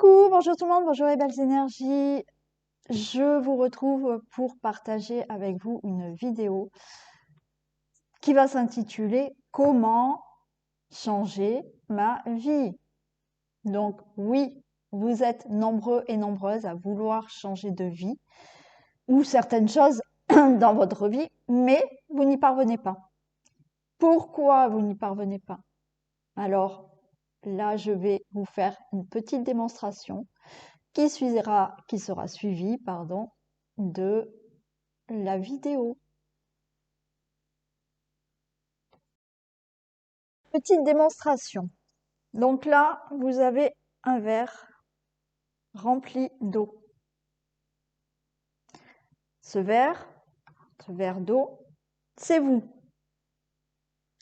Coucou, bonjour tout le monde, bonjour les belles énergies. Je vous retrouve pour partager avec vous une vidéo qui va s'intituler Comment changer ma vie. Donc oui, vous êtes nombreux et nombreuses à vouloir changer de vie ou certaines choses dans votre vie, mais vous n'y parvenez pas. Pourquoi vous n'y parvenez pas? Alors là, je vais vous faire une petite démonstration qui sera suivi, pardon, de la vidéo. Petite démonstration. Donc là, vous avez un verre rempli d'eau. Ce verre d'eau, c'est vous.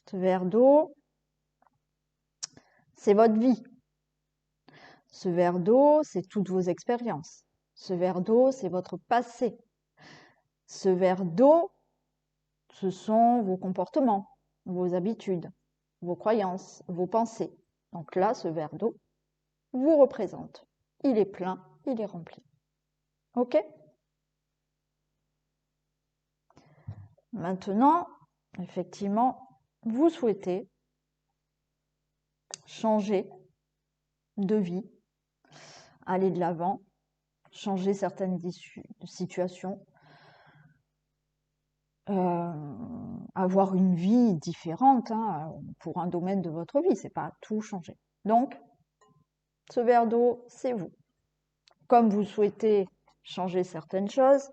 Ce verre d'eau, c'est votre vie. Ce verre d'eau, c'est toutes vos expériences. Ce verre d'eau, c'est votre passé. Ce verre d'eau, ce sont vos comportements, vos habitudes, vos croyances, vos pensées. Donc là, ce verre d'eau vous représente. Il est plein, il est rempli. OK? Maintenant, effectivement, vous souhaitez changer de vie, aller de l'avant, changer certaines situations, avoir une vie différente pour un domaine de votre vie. C'est pas tout changer. Donc, ce verre d'eau, c'est vous. Comme vous souhaitez changer certaines choses,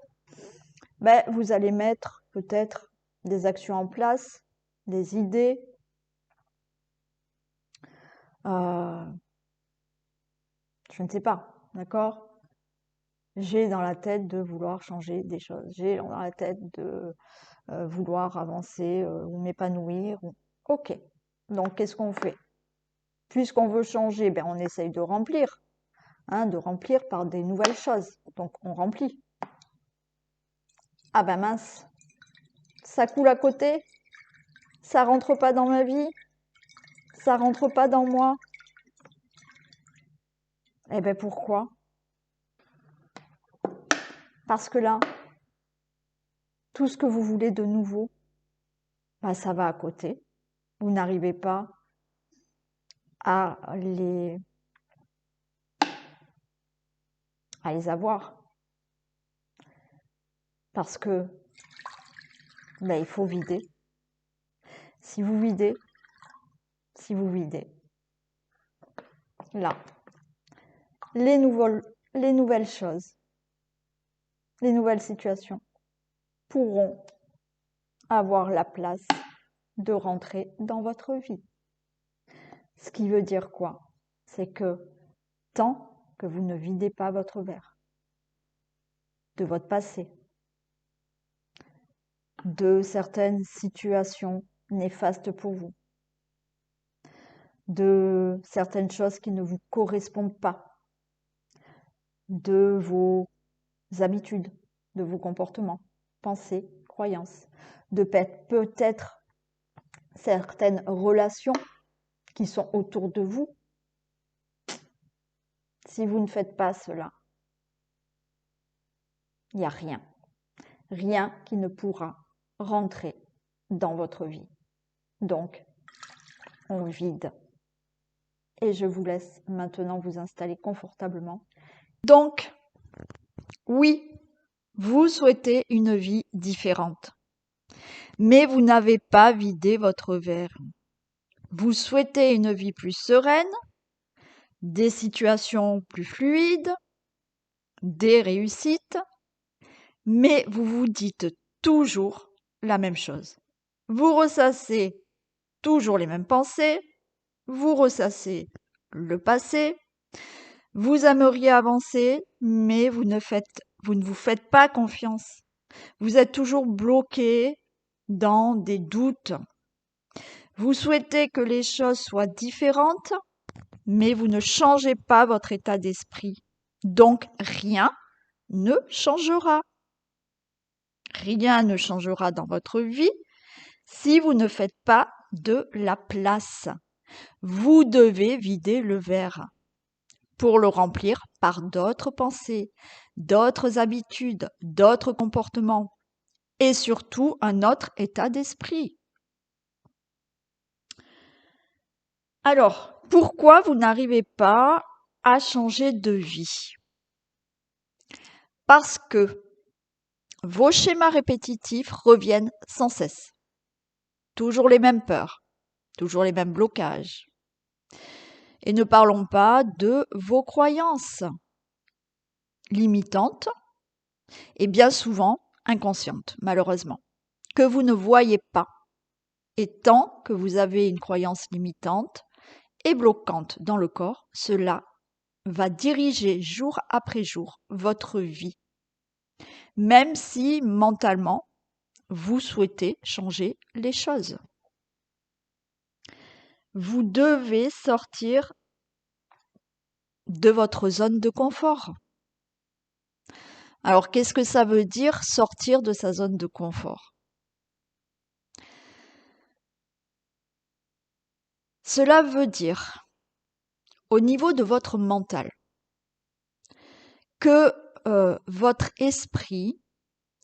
ben, vous allez mettre peut-être des actions en place, des idées, je ne sais pas, d'accord? J'ai dans la tête de vouloir changer des choses, j'ai dans la tête de vouloir avancer ou m'épanouir. Ok, donc qu'est-ce qu'on fait? Puisqu'on veut changer, ben, on essaye de remplir par des nouvelles choses. Donc on remplit. Ah ben mince, ça coule à côté, ça rentre pas dans ma vie, ça rentre pas dans moi. Eh ben pourquoi? Parce que là, tout ce que vous voulez de nouveau, ben, ça va à côté. Vous n'arrivez pas à les avoir. Parce que ben, il faut vider. Si vous videz, là, les nouvelles choses, les nouvelles situations pourront avoir la place de rentrer dans votre vie. Ce qui veut dire quoi? C'est que tant que vous ne videz pas votre verre de votre passé, de certaines situations néfastes pour vous, de certaines choses qui ne vous correspondent pas, de vos habitudes, de vos comportements, pensées, croyances, de peut-être certaines relations qui sont autour de vous. Si vous ne faites pas cela, il n'y a rien qui ne pourra rentrer dans votre vie. Donc, on vide. Et je vous laisse maintenant vous installer confortablement. Donc, oui, vous souhaitez une vie différente, mais vous n'avez pas vidé votre verre. Vous souhaitez une vie plus sereine, des situations plus fluides, des réussites, mais vous vous dites toujours la même chose. Vous ressassez toujours les mêmes pensées, vous ressassez le passé, vous aimeriez avancer, mais vous ne vous faites pas confiance. Vous êtes toujours bloqué dans des doutes. Vous souhaitez que les choses soient différentes, mais vous ne changez pas votre état d'esprit. Donc rien ne changera. Rien ne changera dans votre vie si vous ne faites pas de la place. Vous devez vider le verre. pour le remplir par d'autres pensées, d'autres habitudes, d'autres comportements et surtout un autre état d'esprit. Alors, pourquoi vous n'arrivez pas à changer de vie? Parce que vos schémas répétitifs reviennent sans cesse. Toujours les mêmes peurs, toujours les mêmes blocages. Et ne parlons pas de vos croyances limitantes et bien souvent inconscientes, malheureusement, que vous ne voyez pas. Et tant que vous avez une croyance limitante et bloquante dans le corps, cela va diriger jour après jour votre vie. Même si mentalement, vous souhaitez changer les choses. Vous devez sortir de votre zone de confort. Alors, qu'est-ce que ça veut dire sortir de sa zone de confort? Cela veut dire, au niveau de votre mental, que votre esprit,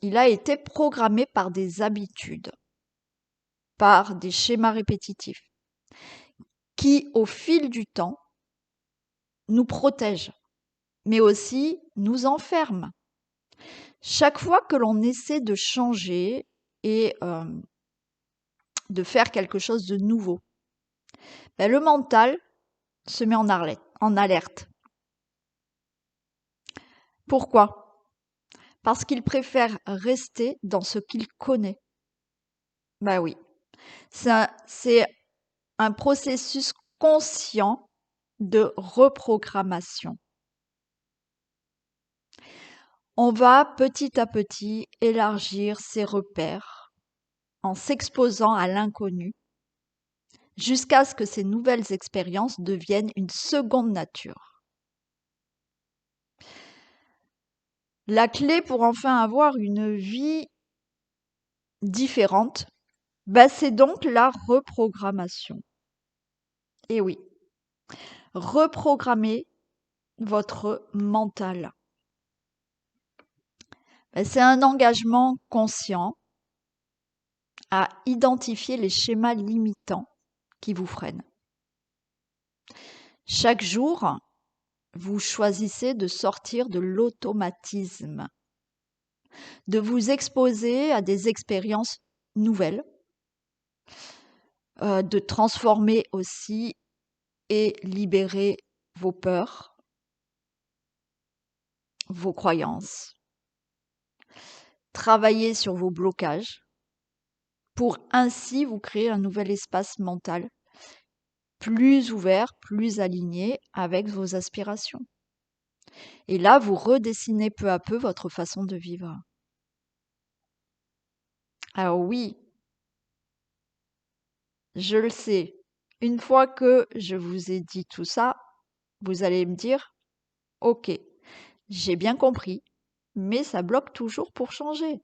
il a été programmé par des habitudes, par des schémas répétitifs, qui, au fil du temps, nous protègent, mais aussi nous enferment. Chaque fois que l'on essaie de changer et de faire quelque chose de nouveau, le mental se met en alerte. Pourquoi? Parce qu'il préfère rester dans ce qu'il connaît. Oui, c'est un processus conscient de reprogrammation. On va petit à petit élargir ses repères en s'exposant à l'inconnu jusqu'à ce que ces nouvelles expériences deviennent une seconde nature. La clé pour enfin avoir une vie différente, c'est donc la reprogrammation. Et oui, reprogrammer votre mental. C'est un engagement conscient à identifier les schémas limitants qui vous freinent. Chaque jour, vous choisissez de sortir de l'automatisme, de vous exposer à des expériences nouvelles, de transformer aussi et libérer vos peurs, vos croyances, travailler sur vos blocages pour ainsi vous créer un nouvel espace mental plus ouvert, plus aligné avec vos aspirations. Et là, vous redessinez peu à peu votre façon de vivre. Alors oui, je le sais, une fois que je vous ai dit tout ça, vous allez me dire, ok, j'ai bien compris, mais ça bloque toujours pour changer.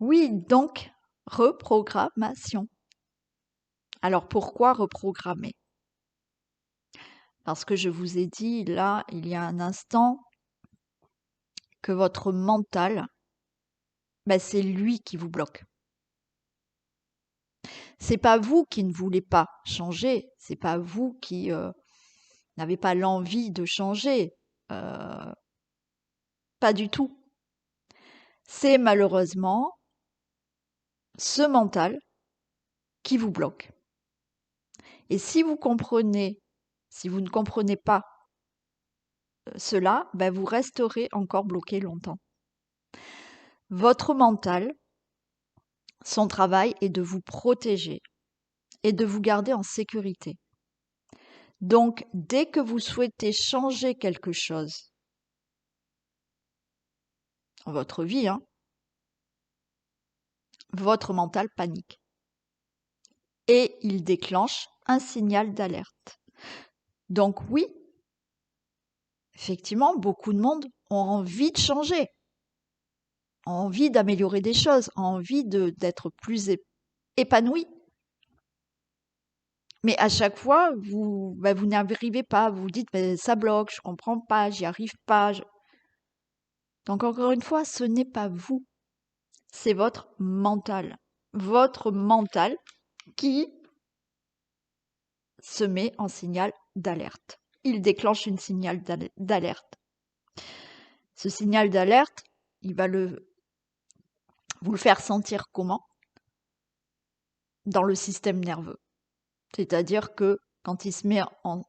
Oui, donc, reprogrammation. Alors pourquoi reprogrammer? Parce que je vous ai dit là, il y a un instant, que votre mental, c'est lui qui vous bloque. C'est pas vous qui ne voulez pas changer, c'est pas vous qui n'avez pas l'envie de changer, pas du tout. C'est malheureusement ce mental qui vous bloque. Et si vous ne comprenez pas cela, vous resterez encore bloqué longtemps. Votre mental, son travail est de vous protéger et de vous garder en sécurité. Donc, dès que vous souhaitez changer quelque chose dans votre vie, votre mental panique. Et il déclenche un signal d'alerte. Donc oui, effectivement, beaucoup de monde ont envie de changer, ont envie d'améliorer des choses, ont envie d'être plus épanoui. Mais à chaque fois, vous n'arrivez pas, vous vous dites, mais ça bloque, je comprends pas, j'y arrive pas. Donc encore une fois, ce n'est pas vous, c'est votre mental. Votre mental qui se met en signal d'alerte. Il déclenche une signal d'alerte. Ce signal d'alerte, il va vous le faire sentir comment? Dans le système nerveux. C'est-à-dire que quand il se met en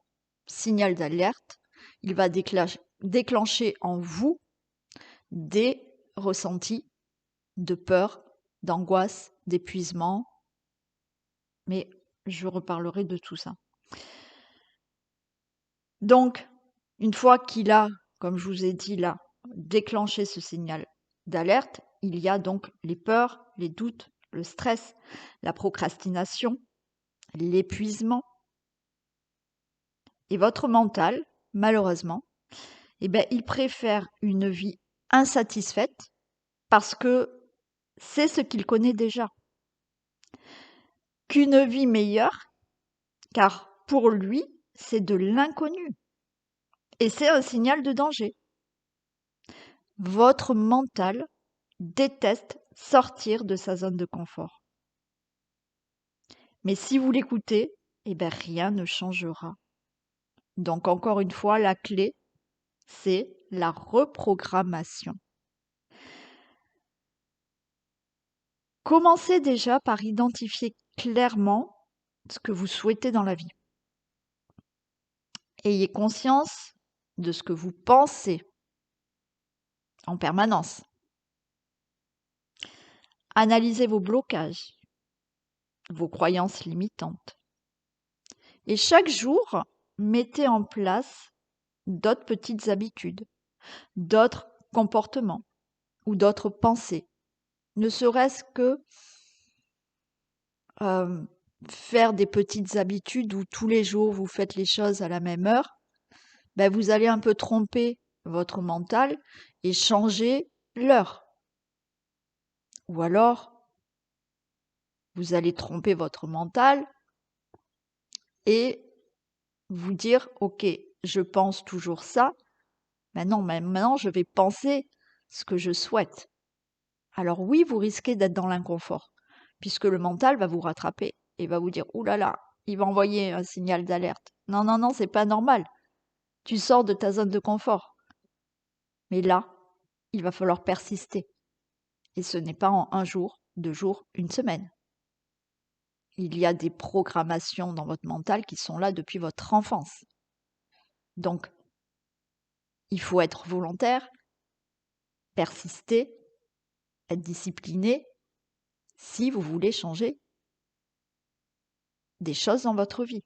signal d'alerte, il va déclencher en vous des ressentis de peur, d'angoisse, d'épuisement. Mais je reparlerai de tout ça. Donc, une fois qu'il a, comme je vous ai dit là, déclenché ce signal d'alerte, il y a donc les peurs, les doutes, le stress, la procrastination, l'épuisement. Et votre mental, malheureusement, il préfère une vie insatisfaite parce que c'est ce qu'il connaît déjà, qu'une vie meilleure, car pour lui, c'est de l'inconnu. Et c'est un signal de danger. Votre mental déteste sortir de sa zone de confort. Mais si vous l'écoutez, rien ne changera. Donc encore une fois, la clé, c'est la reprogrammation. Commencez déjà par identifier clairement ce que vous souhaitez dans la vie. Ayez conscience de ce que vous pensez en permanence. Analysez vos blocages, vos croyances limitantes. Et chaque jour, mettez en place d'autres petites habitudes, d'autres comportements ou d'autres pensées. Ne serait-ce que faire des petites habitudes où tous les jours vous faites les choses à la même heure, vous allez un peu tromper votre mental et changer l'heure. Ou alors, vous allez tromper votre mental et vous dire, ok, je pense toujours ça, maintenant je vais penser ce que je souhaite. Alors oui, vous risquez d'être dans l'inconfort, puisque le mental va vous rattraper et va vous dire, ouh là là, il va envoyer un signal d'alerte. Non, non, non, c'est pas normal. Tu sors de ta zone de confort. Mais là, il va falloir persister. Et ce n'est pas en 1 jour, 2 jours, 1 semaine. Il y a des programmations dans votre mental qui sont là depuis votre enfance. Donc, il faut être volontaire, persister, être discipliné si vous voulez changer des choses dans votre vie.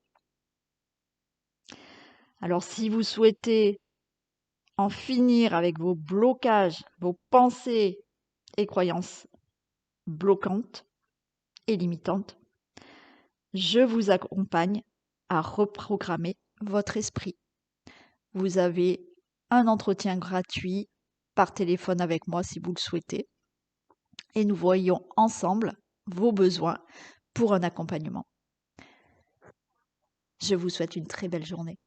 Alors, si vous souhaitez en finir avec vos blocages, vos pensées et croyances bloquantes et limitantes, je vous accompagne à reprogrammer votre esprit. Vous avez un entretien gratuit par téléphone avec moi si vous le souhaitez et nous voyons ensemble vos besoins pour un accompagnement. Je vous souhaite une très belle journée.